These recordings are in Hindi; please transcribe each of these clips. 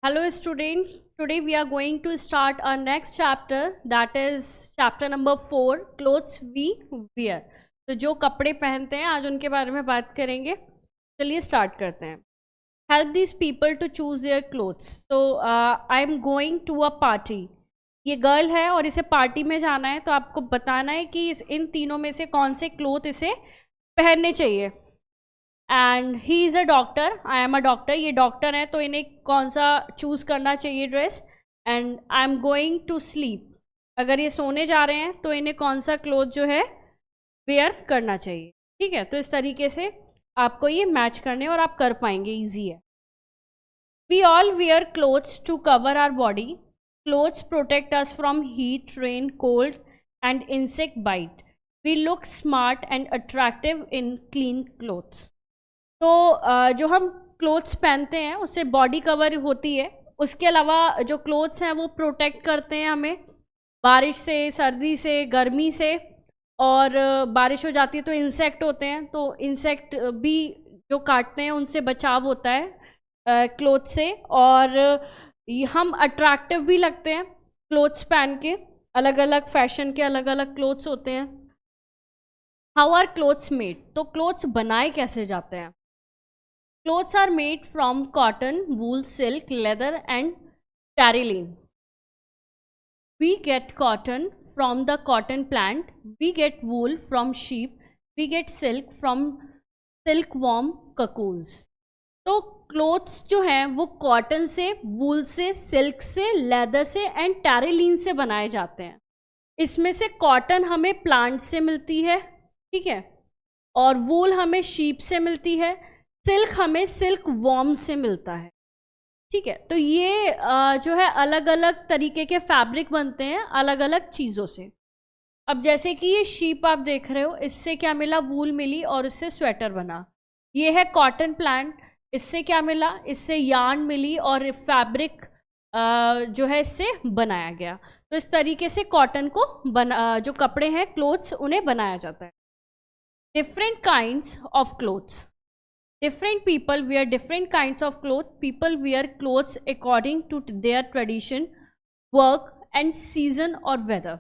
Hello student, today we are going to start our next chapter, that is chapter number 4, clothes we wear. तो जो कपड़े पहनते हैं आज उनके बारे में बात करेंगे. चलिए स्टार्ट करते हैं. Help these people to choose their clothes. So I am going to a party. ये गर्ल है और इसे पार्टी में जाना है, तो आपको बताना है कि इन तीनों में से कौन से क्लोथ इसे पहनने चाहिए. And he is a doctor, I am a doctor, ये डॉक्टर हैं तो इन्हें कौन सा चूज़ करना चाहिए dress. And I am going to sleep, अगर ये सोने जा रहे हैं तो इन्हें कौन सा क्लोथ जो है वेयर करना चाहिए. ठीक है, तो इस तरीके से आपको ये मैच करने और आप कर पाएंगे, ईजी है. We all wear clothes to cover our body. Clothes protect us from heat, rain, cold and insect bite. We look smart and attractive in clean clothes. तो जो हम क्लोथ्स पहनते हैं उससे बॉडी कवर होती है. उसके अलावा जो क्लोथ्स हैं वो प्रोटेक्ट करते हैं हमें बारिश से, सर्दी से, गर्मी से. और बारिश हो जाती है तो इंसेक्ट होते हैं, तो इंसेक्ट भी जो काटते हैं उनसे बचाव होता है क्लोथ से. और हम अट्रैक्टिव भी लगते हैं क्लोथ्स पहन के. अलग अलग फैशन के अलग अलग क्लोथ्स होते हैं. हाउ आर क्लोथ्स मेड, तो क्लोथ्स बनाए कैसे जाते हैं. Clothes are made from cotton, wool, silk, leather and terylene. We get cotton from the cotton plant. We get wool from sheep. We get silk from silkworm cocoons. तो क्लोथ्स जो हैं वो कॉटन से, वूल से, सिल्क से, लेदर से एंड टेरिलीन से बनाए जाते हैं. इसमें से कॉटन हमें प्लांट से मिलती है, ठीक है, और वूल हमें शीप से मिलती है, सिल्क हमें सिल्क वॉर्म से मिलता है. ठीक है, तो ये जो है अलग अलग तरीके के फैब्रिक बनते हैं अलग अलग चीज़ों से. अब जैसे कि ये शीप आप देख रहे हो, इससे क्या मिला, वूल मिली और इससे स्वेटर बना. ये है कॉटन प्लांट, इससे क्या मिला, इससे यार्न मिली और फैब्रिक जो है इससे बनाया गया. तो इस तरीके से कॉटन को जो कपड़े हैं, क्लोथ्स, उन्हें बनाया जाता है. Different kinds of clothes. Different people wear different kinds of clothes. People wear clothes according to their tradition, work and season or weather.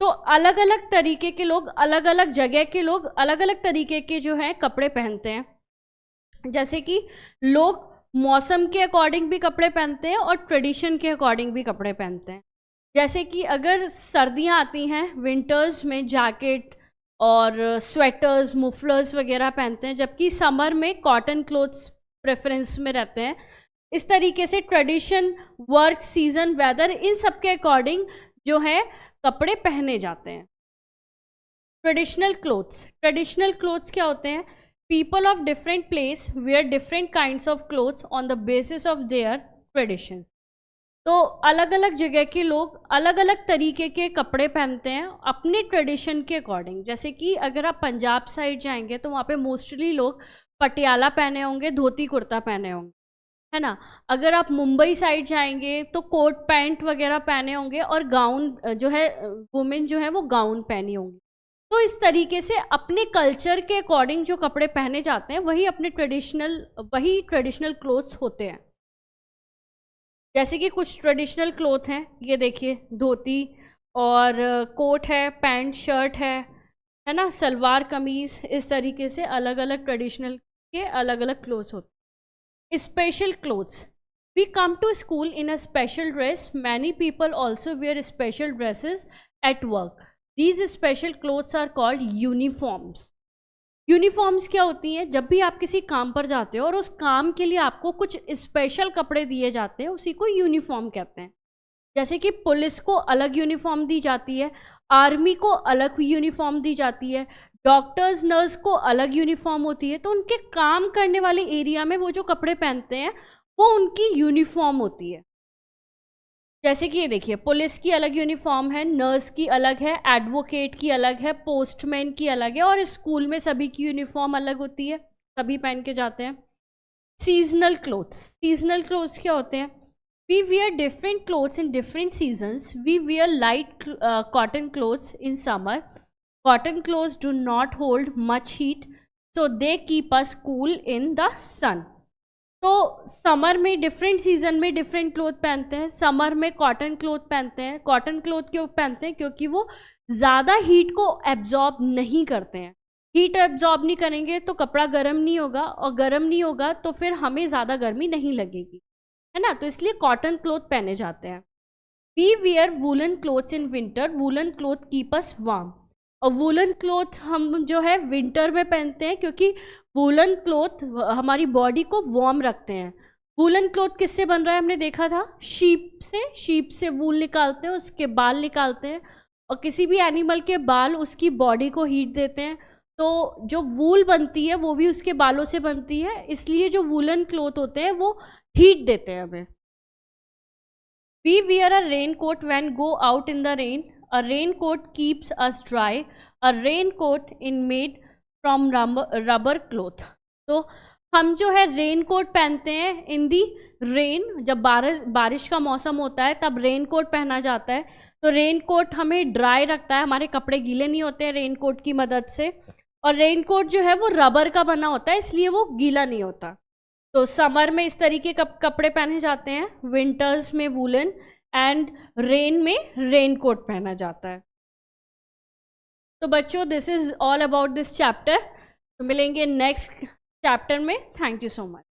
तो अलग अलग तरीके के लोग, अलग अलग जगह के लोग अलग अलग तरीके के जो हैं कपड़े पहनते हैं. जैसे कि लोग मौसम के अकॉर्डिंग भी कपड़े पहनते हैं और ट्रेडिशन के अकॉर्डिंग भी कपड़े पहनते हैं. जैसे कि अगर सर्दियाँ आती हैं, विंटर्स में जैकेट और स्वेटर्स, मुफलर्स वगैरह पहनते हैं, जबकि समर में कॉटन क्लोथ्स प्रेफरेंस में रहते हैं. इस तरीके से ट्रेडिशन, वर्क, सीजन, वेदर, इन सब के अकॉर्डिंग जो है कपड़े पहने जाते हैं. Traditional clothes. ट्रेडिशनल क्लोथ्स क्या होते हैं. People of different place wear different kinds of clothes on the basis of their traditions. तो अलग अलग जगह के लोग अलग अलग तरीके के कपड़े पहनते हैं अपने ट्रेडिशन के अकॉर्डिंग. जैसे कि अगर आप पंजाब साइड जाएंगे तो वहाँ पे मोस्टली लोग पटियाला पहने होंगे, धोती कुर्ता पहने होंगे, है ना. अगर आप मुंबई साइड जाएंगे तो कोट पैंट वगैरह पहने होंगे और गाउन जो है, वुमेन जो है वो गाउन पहनी होंगी. तो इस तरीके से अपने कल्चर के अकॉर्डिंग जो कपड़े पहने जाते हैं वही ट्रेडिशनल क्लोथ्स होते हैं. जैसे कि कुछ ट्रेडिशनल क्लोथ हैं, ये देखिए, धोती और कोट है, पैंट शर्ट है ना, सलवार कमीज़. इस तरीके से अलग अलग ट्रेडिशनल के अलग अलग क्लोथ्स होते हैं. Special clothes. We come to school in a special dress. Many people also wear special dresses at work. These special clothes are called uniforms. Uniforms क्या होती हैं. जब भी आप किसी काम पर जाते हो और उस काम के लिए आपको कुछ स्पेशल कपड़े दिए जाते हैं, उसी को यूनिफॉर्म कहते हैं. जैसे कि पुलिस को अलग यूनिफॉर्म दी जाती है, आर्मी को अलग यूनिफॉर्म दी जाती है, डॉक्टर्स, नर्स को अलग यूनिफॉर्म होती है. तो उनके काम करने वाले एरिया में वो जो कपड़े पहनते हैं वो उनकी यूनिफॉर्म होती है. जैसे कि ये देखिए, पुलिस की अलग यूनिफॉर्म है, नर्स की अलग है, एडवोकेट की अलग है, पोस्टमैन की अलग है, और स्कूल में सभी की यूनिफॉर्म अलग होती है, सभी पहन के जाते हैं. Seasonal clothes. सीजनल क्लोथ्स क्या होते हैं. We wear different clothes in different seasons. We wear light cotton clothes in summer. Cotton clothes do not hold much heat, so they keep us cool in the sun. तो समर में डिफरेंट सीजन में डिफरेंट क्लोथ पहनते हैं। समर में कॉटन क्लोथ पहनते हैं। कॉटन क्लोथ क्यों पहनते हैं? क्योंकि वो ज़्यादा हीट को एब्जॉर्ब नहीं करते हैं। हीट एब्जॉर्ब नहीं करेंगे तो कपड़ा गर्म नहीं होगा, और गर्म नहीं होगा तो फिर हमें ज़्यादा गर्मी नहीं लगेगी, है ना। तो इसलिए कॉटन क्लोथ पहने जाते हैं। We wear woollen clothes in winter. Woollen cloth keep us warm. और वूलन क्लोथ हम जो है विंटर में पहनते हैं, क्योंकि वूलन क्लोथ हमारी बॉडी को वार्म रखते हैं। वूलन क्लोथ किससे बन रहा है? हमने देखा था शीप से वूल निकालते हैं, उसके बाल निकालते हैं, और किसी भी एनिमल के बाल उसकी बॉडी को हीट देते हैं। तो जो वूल बनती है वो भी उसके बालों से बनती है, इसलिए जो वूलन क्लोथ होते हैं वो हीट देते हैं हमें। We wear a rain coat when go out in the rain. A raincoat keeps us dry. A raincoat in made from rubber cloth. तो हम जो है रेन कोट पहनते हैं इन दी रेन। जब बारिश का मौसम होता है तब रेन कोट पहना जाता है। तो रेन कोट हमें ड्राई रखता है, हमारे कपड़े गीले नहीं होते हैं रेन कोट की मदद से। और रेन कोट जो है वो रबर का बना होता है, इसलिए वो गीला नहीं होता। तो समर में इस तरीके कपड़े पहने जाते हैं, विंटर्स में वूलन, एंड रेन में रेन कोट पहना जाता है। तो बच्चों, this is all about this chapter. तो मिलेंगे नेक्स्ट चैप्टर में। Thank you so much.